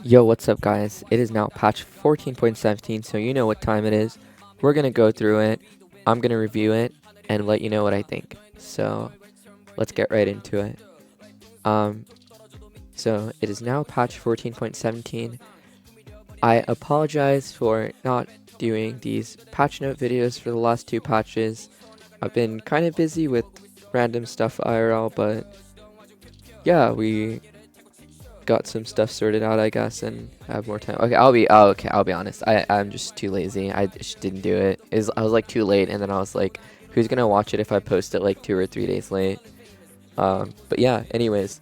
Yo, what's up guys? It is now patch 14.17, so you know what time it is. We're gonna go through it, I'm gonna review it, and let you know what I think. So, let's get right into it. Um, so it is now patch 14.17. I apologize for not doing these patch note videos for the last two patches. I've been kind of busy with random stuff IRL, but yeah, we got some stuff sorted out, I guess, and have more time. Okay, I'll be honest. I'm just too lazy. I just didn't do it. I was like too late, and then I was like, who's gonna watch it if I post it like 2 or 3 days late? But yeah. Anyways,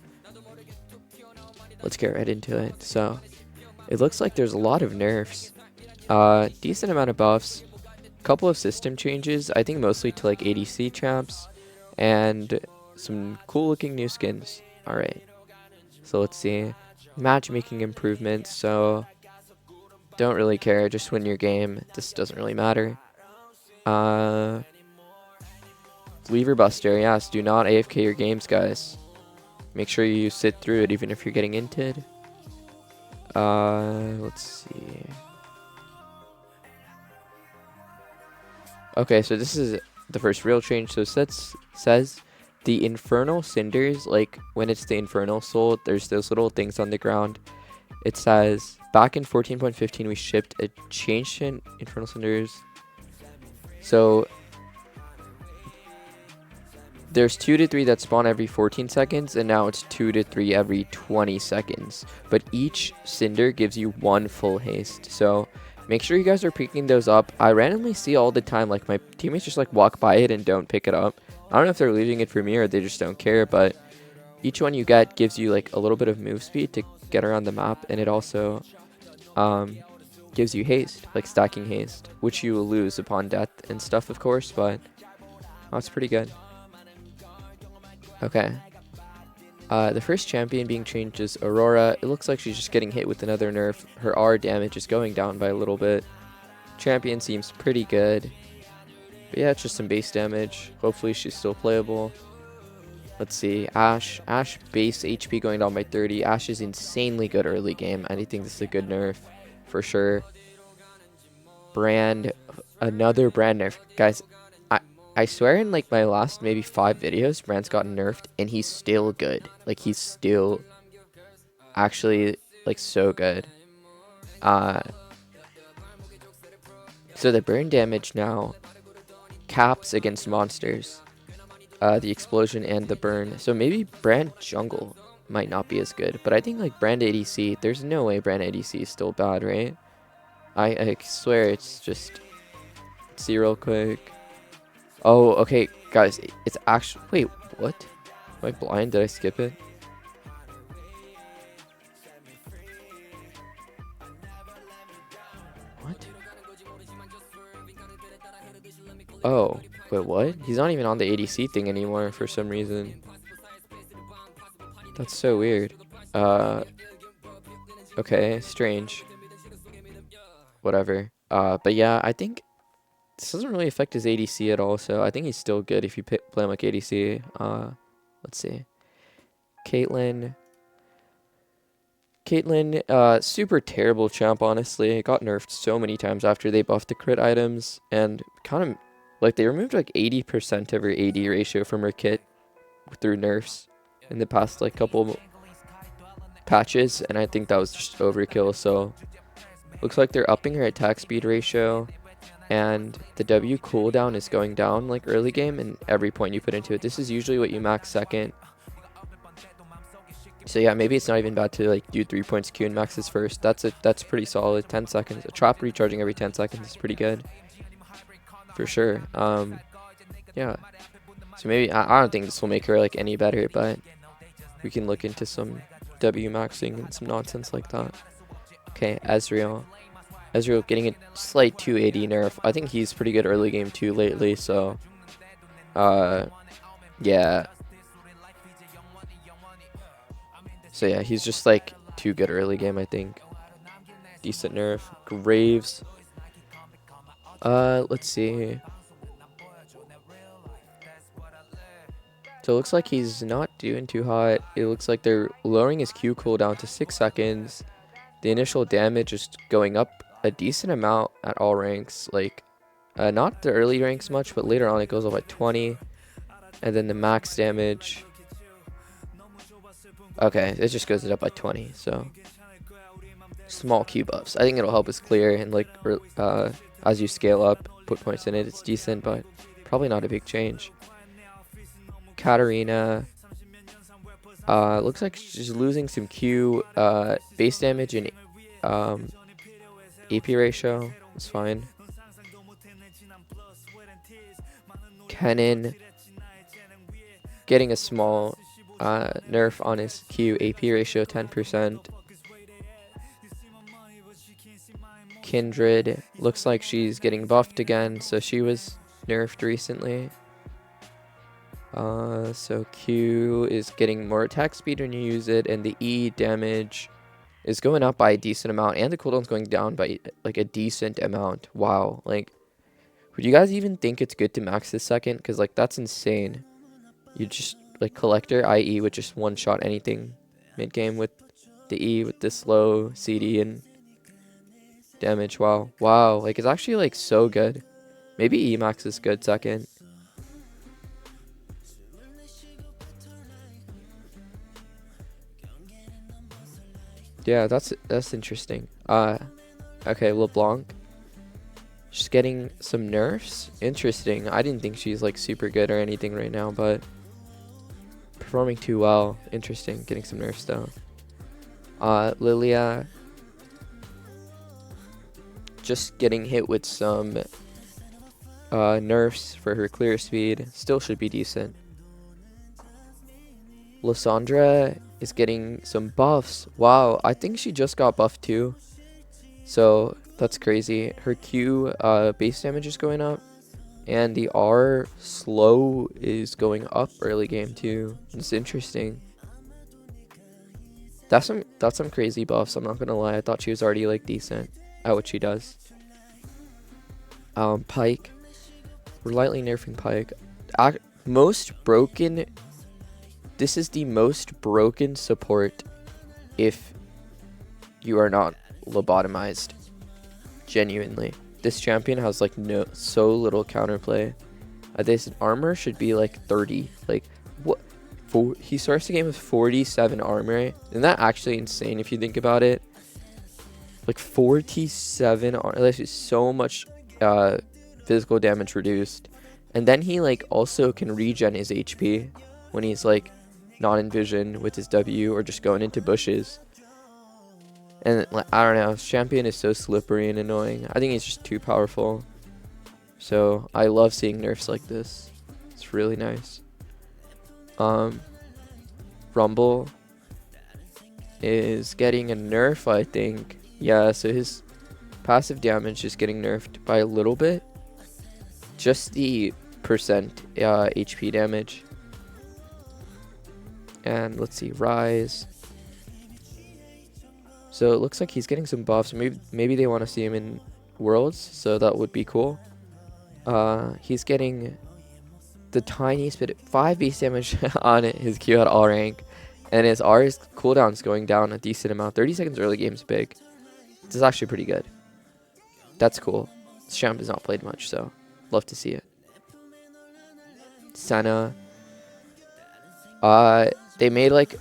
let's get right into it. So, it looks like there's a lot of nerfs, decent amount of buffs, couple of system changes. I think mostly to like ADC champs, and some cool looking new skins. All right. So let's see. Matchmaking improvements, so don't really care, just win your game. This doesn't really matter. Lever Buster, yes, do not AFK your games, guys. Make sure you sit through it even if you're getting inted. Let's see. Okay, so this is the first real change. So it says the infernal cinders, like when it's the infernal soul, there's those little things on the ground. It says, back in 14.15, we shipped a change in infernal cinders. So there's 2 to 3 that spawn every 14 seconds, and now it's 2 to 3 every 20 seconds. But each cinder gives you 1 full haste. So make sure you guys are picking those up. I randomly see all the time, like my teammates just like walk by it and don't pick it up. I don't know if they're leaving it for me or they just don't care, but each one you get gives you like a little bit of move speed to get around the map, and it also gives you haste, like stacking haste, which you will lose upon death and stuff, of course, but that's pretty good. Okay. The first champion being changed is Aurora. It looks like she's just getting hit with another nerf. Her R damage is going down by a little bit. Champion seems pretty good. But yeah, it's just some base damage. Hopefully she's still playable. Let's see. Ashe. Ashe base HP going down by 30. Ashe is insanely good early game. I think this is a good nerf for sure. Brand. Another brand nerf. Guys, I swear in like my last maybe 5 videos, Brand's gotten nerfed and he's still good. Like he's still actually like so good. So the burn damage now caps against monsters. The explosion and the burn. So maybe Brand jungle might not be as good, but I think like Brand ADC, there's no way Brand ADC is still bad, right? I swear it's just, let's see real quick. Oh, okay, guys, it's actually, wait, what? Am I blind? Did I skip it? What? Oh, wait, what? He's not even on the ADC thing anymore for some reason. That's so weird. Okay, strange. Whatever. But yeah, I think this doesn't really affect his ADC at all, so I think he's still good if you play him like ADC. Let's see. Caitlyn, super terrible champ, honestly. It got nerfed so many times after they buffed the crit items, and kind of, like, they removed like 80% of her AD ratio from her kit through nerfs in the past, like, couple patches, and I think that was just overkill, so looks like they're upping her attack speed ratio, and the W cooldown is going down like early game, and every point you put into it. This is usually what you max second. So yeah, maybe it's not even bad to like do 3 points Q and maxes first. That's pretty solid. 10 seconds. A trap recharging every 10 seconds is pretty good. For sure. Yeah. So maybe I don't think this will make her like any better, but we can look into some W maxing and some nonsense like that. Okay, Ezreal. Ezreal getting a slight 280 nerf. I think he's pretty good early game too lately, so yeah. So yeah, he's just like too good early game, I think. Decent nerf. Graves. Let's see. So it looks like he's not doing too hot. It looks like they're lowering his Q cooldown to 6 seconds. The initial damage is going up a decent amount at all ranks. Like, not the early ranks much, but later on it goes up by 20. And then the max damage, okay, it just goes up by 20. So small Q buffs. I think it'll help us clear, and like as you scale up, put points in it, it's decent, but probably not a big change. Katarina, looks like she's losing some Q base damage and AP ratio. It's fine. Kennen getting a small nerf on his Q AP ratio, 10%. Kindred looks like she's getting buffed again, so she was nerfed recently. So Q is getting more attack speed when you use it, and the E damage is going up by a decent amount, and the cooldown's going down by like a decent amount. Wow, like, would you guys even think it's good to max this second? Because like, that's insane. You just like collector IE would just one shot anything mid game with the E with this low CD and damage. Wow, like, it's actually like so good. Maybe E max is good second. Yeah, that's interesting. Okay, LeBlanc. She's getting some nerfs. Interesting. I didn't think she's like super good or anything right now, but performing too well. Interesting. Getting some nerfs though. Lillia just getting hit with some nerfs for her clear speed. Still should be decent. Lissandra is getting some buffs. Wow, I think she just got buffed too. So that's crazy. Her Q base damage is going up, and the R slow is going up early game too. It's interesting. That's some crazy buffs. I'm not gonna lie. I thought she was already like decent at what she does. Pyke. We're lightly nerfing Pyke. Most broken. This is the most broken support if you are not lobotomized. Genuinely. This champion has like so little counterplay. This armor should be like 30. Like, what? He starts the game with 47 armor. Isn't that actually insane if you think about it? Like 47 armor. That's just so much physical damage reduced. And then he like also can regen his HP when he's like not in vision with his W or just going into bushes. And like, I don't know, this champion is so slippery and annoying. I think he's just too powerful. So I love seeing nerfs like this. It's really nice. Rumble is getting a nerf, I think. Yeah, so his passive damage is getting nerfed by a little bit. Just the percent HP damage. And let's see, ryze. So it looks like he's getting some buffs. Maybe they want to see him in Worlds, so that would be cool. He's getting the tiniest bit, 5 base damage on his Q at all rank, and his R's cooldown's going down a decent amount. 30 seconds early game is big. This is actually pretty good. That's cool. This champ has not played much, so love to see it. Senna. They made like,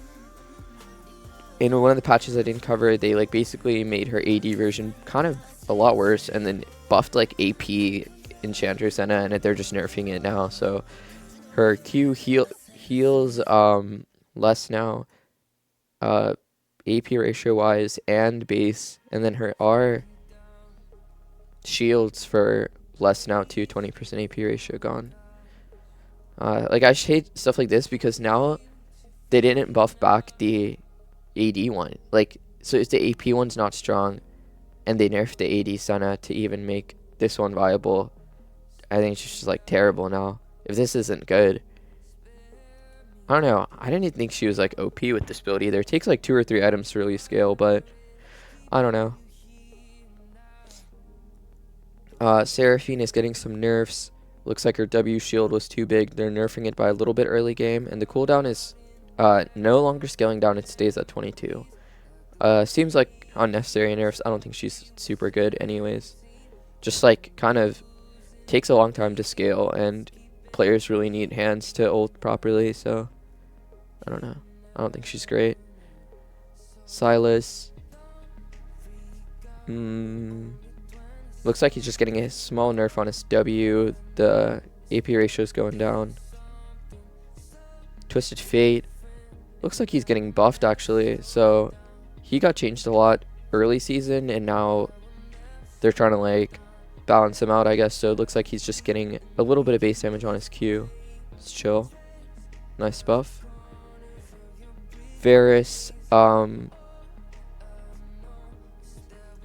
in one of the patches I didn't cover, they like basically made her AD version kind of a lot worse, and then buffed like AP Enchanter Senna, and they're just nerfing it now. So her Q heals less now, AP ratio wise and base, and then her R shields for less now too. 20% AP ratio gone. Like, I just hate stuff like this because now they didn't buff back the AD one. Like, so if the AP one's not strong and they nerfed the AD Senna to even make this one viable, I think it's just like terrible now. If this isn't good, I don't know. I didn't even think she was like OP with this build either. It takes like 2 or 3 items to really scale, but I don't know. Seraphine is getting some nerfs. Looks like her W shield was too big. They're nerfing it by a little bit early game, and the cooldown is no longer scaling down. It stays at 22. Seems like unnecessary nerfs. I don't think she's super good anyways. Just like kind of takes a long time to scale, and players really need hands to ult properly, so I don't know. I don't think she's great. Sylas. Looks like he's just getting a small nerf on his W. The AP ratio is going down. Twisted Fate. Looks like he's getting buffed actually. So he got changed a lot early season, and now they're trying to like balance him out, I guess. So it looks like he's just getting a little bit of base damage on his Q. It's chill. Nice buff. Varus.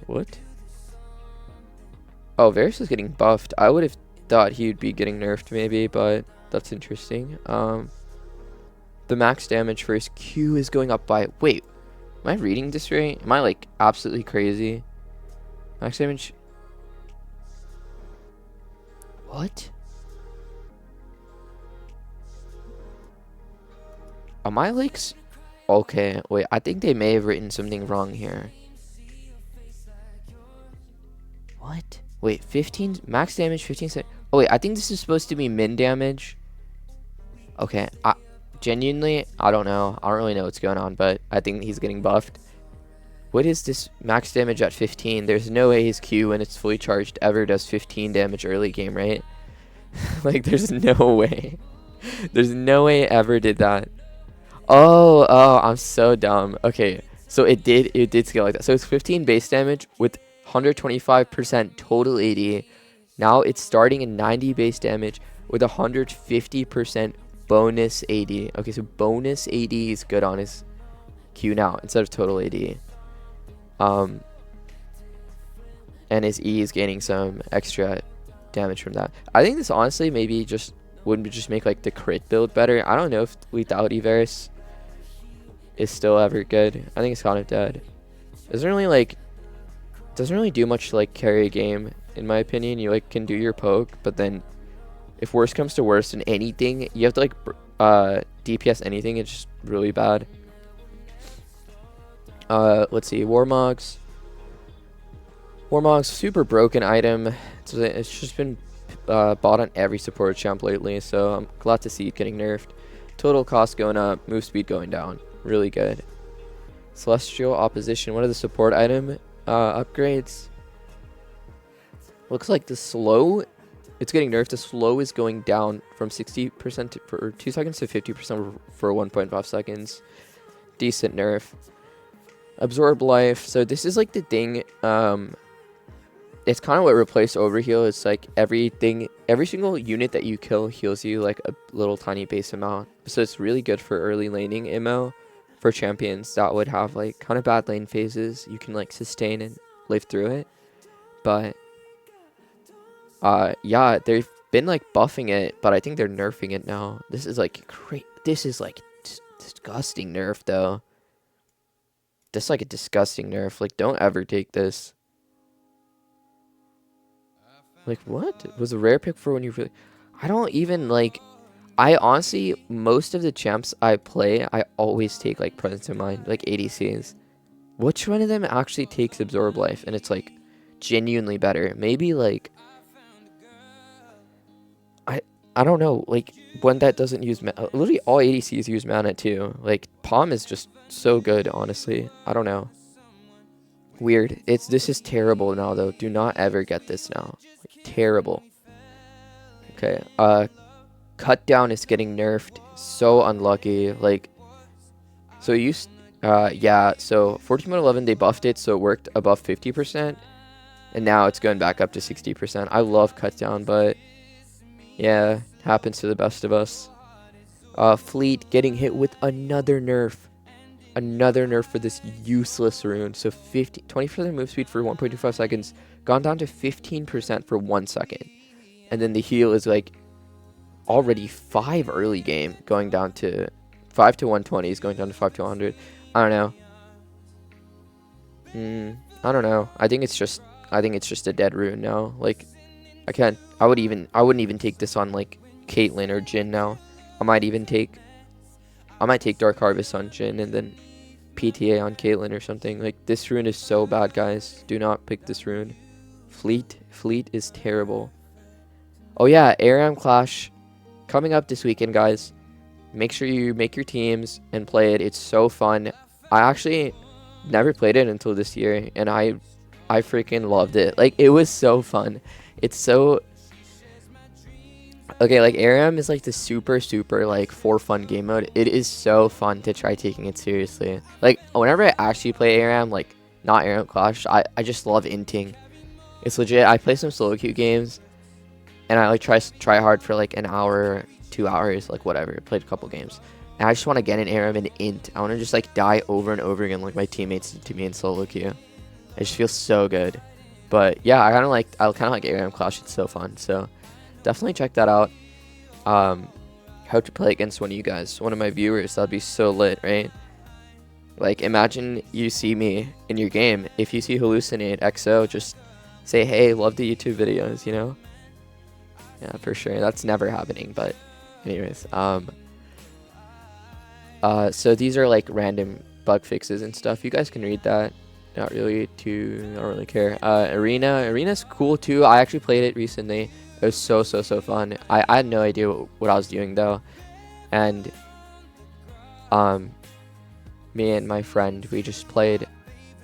What? Oh, Varus is getting buffed. I would have thought he would be getting nerfed maybe, but that's interesting. The max damage for his Q is going up by... Wait, am I reading this right? Am I like absolutely crazy? Max damage... What? Am I like... Okay, wait, I think they may have written something wrong here. What? Wait, 15... Max damage, 15 seconds... Oh wait, I think this is supposed to be min damage. Okay, genuinely, I don't know. I don't really know what's going on, but I think he's getting buffed. What is this max damage at 15? There's no way his Q, when it's fully charged, ever does 15 damage early game, right? Like, there's no way. There's no way it ever did that. Oh, I'm so dumb. Okay, so it did scale like that. So it's 15 base damage with 125% total AD. Now it's starting at 90 base damage with 150% bonus AD. Okay, so bonus AD is good on his Q now instead of total AD. And his E is gaining some extra damage from that. I think this honestly maybe just would just make like the crit build better. I don't know if lethality Varus is still ever good. I think it's kind of dead. Doesn't really do much to like carry a game in my opinion. You like can do your poke, but then if worse comes to worse in anything, you have to like DPS anything. It's just really bad. Let's see, Warmogs. Warmogs, super broken item. It's just been bought on every support champ lately, so I'm glad to see it getting nerfed. Total cost going up, move speed going down. Really good. Celestial Opposition, one of the support item upgrades. Looks like the slow, it's getting nerfed. The slow is going down from 60% for 2 seconds to 50% for 1.5 seconds. Decent nerf. Absorb life. So this is like the thing. It's kind of what replaced overheal. It's like every single unit that you kill heals you like a little tiny base amount. So it's really good for early laning ML for champions that would have like kind of bad lane phases. You can like sustain and live through it. But yeah, they've been like buffing it, but I think they're nerfing it now. This is like great. This is like disgusting nerf though. This is like a disgusting nerf. Like, don't ever take this. Like, what? It was a rare pick for when you really... I don't even, like... I honestly, most of the champs I play, I always take, like, presence in mind. Like, ADCs. Which one of them actually takes Absorb Life? And it's, like, genuinely better. Maybe, like... I don't know. Like, one that doesn't use... Literally, all ADCs use mana, too. Like, Palm is just so good, honestly. I don't know. Weird. This is terrible now, though. Do not ever get this now. Like, terrible. Okay. Cut down is getting nerfed. So unlucky. Like, so it used... yeah, so 14.11, they buffed it, so it worked above 50%. And now it's going back up to 60%. I love cut down, but... yeah, happens to the best of us. Fleet getting hit with another nerf. Another nerf for this useless rune. So 20% move speed for 1.25 seconds. Gone down to 15% for 1 second. And then the heal is like already 5 early game. Going down to 5 to 120 is going down to 5 to 100. I don't know. I don't know. I think it's just a dead rune now. Like, I wouldn't even take this on like Caitlyn or Jhin now. I might take Dark Harvest on Jhin and then PTA on Caitlyn or something. Like, this rune is so bad, guys. Do not pick this rune. Fleet is terrible. Oh yeah, ARAM Clash coming up this weekend, guys. Make sure you make your teams and play it. It's so fun. I actually never played it until this year, and I freaking loved it. Like, it was so fun. It's so... Okay, like, ARAM is like the super like for fun game mode. It is so fun to try taking it seriously. Like, whenever I actually play ARAM, like not ARAM Clash, I just love inting. It's legit. I play some solo queue games, and I like try hard for like an hour, 2 hours, like whatever. Played a couple games, and I just want to get in ARAM and int. I want to just like die over and over again like my teammates did to me in solo queue. It just feels so good. But yeah, I kind of like ARAM Clash. It's so fun. So definitely check that out. How to play against one of you guys, one of my viewers. That'd be so lit, right? Like, imagine you see me in your game. If you see Hallucinate XO, just say, hey, love the YouTube videos, you know? Yeah, for sure. That's never happening, but anyways. So these are like random bug fixes and stuff. You guys can read that. Not really care. Arena's cool too. I actually played it recently. It was so fun. I had no idea what I was doing though. And me and my friend, we just played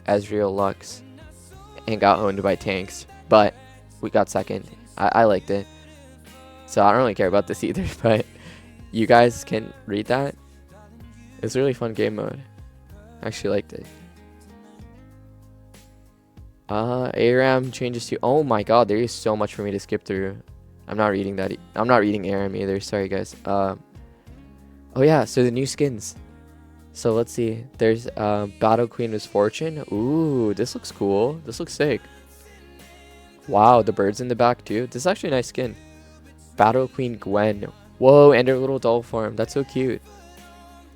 Ezreal Lux and got owned by tanks, but we got second. I liked it. So I don't really care about this either, but you guys can read that. It's a really fun game mode. I actually liked it. ARAM changes to... Oh my god, there is so much for me to skip through. I'm not reading that. I'm not reading ARAM either. Sorry, guys. Oh yeah, so the new skins. So let's see. There's Battle Queen Misfortune. Ooh, this looks cool. This looks sick. Wow, the birds in the back too. This is actually a nice skin. Battle Queen Gwen. Whoa, and her little doll form. That's so cute.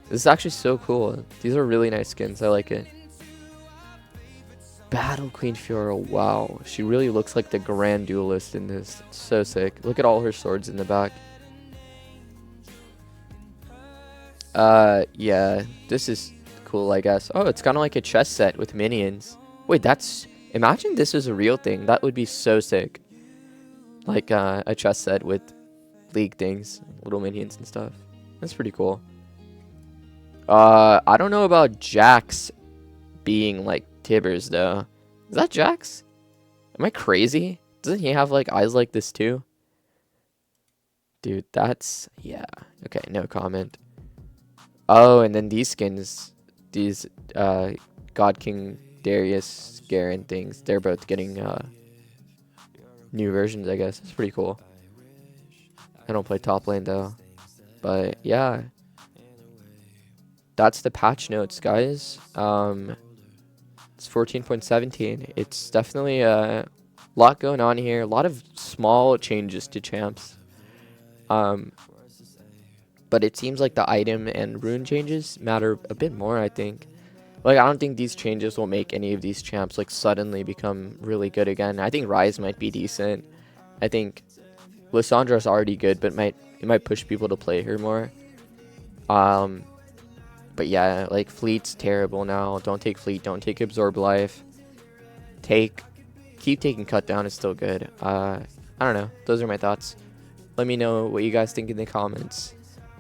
This is actually so cool. These are really nice skins. I like it. Battle Queen Fiora. Wow, she really looks like the Grand Duelist in this. It's so sick. Look at all her swords in the back. Yeah, this is cool, I guess. Oh, it's kind of like a chess set with minions. Wait, that's... Imagine this was a real thing. That would be so sick. Like, a chess set with League things, little minions and stuff. That's pretty cool. I don't know about Jax being like Tibbers though. Is that Jax? Am I crazy? Doesn't he have like eyes like this too? Dude, that's... Yeah. Okay, no comment. Oh, and then these skins, these God King Darius Garen things, they're both getting new versions, I guess. It's pretty cool. I don't play top lane though. But yeah. That's the patch notes, guys. It's 14.17. It's definitely a lot going on here. A lot of small changes to champs. But it seems like the item and rune changes matter a bit more, I think. Like, I don't think these changes will make any of these champs like suddenly become really good again. I think Ryze might be decent. I think Lissandra is already good, but it might push people to play her more. But yeah, like, Fleet's terrible now. Don't take Fleet. Don't take Absorb Life. Keep taking Cut Down is still good. I don't know. Those are my thoughts. Let me know what you guys think in the comments.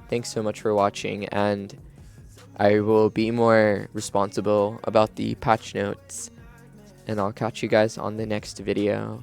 Thanks so much for watching, and I will be more responsible about the patch notes. And I'll catch you guys on the next video.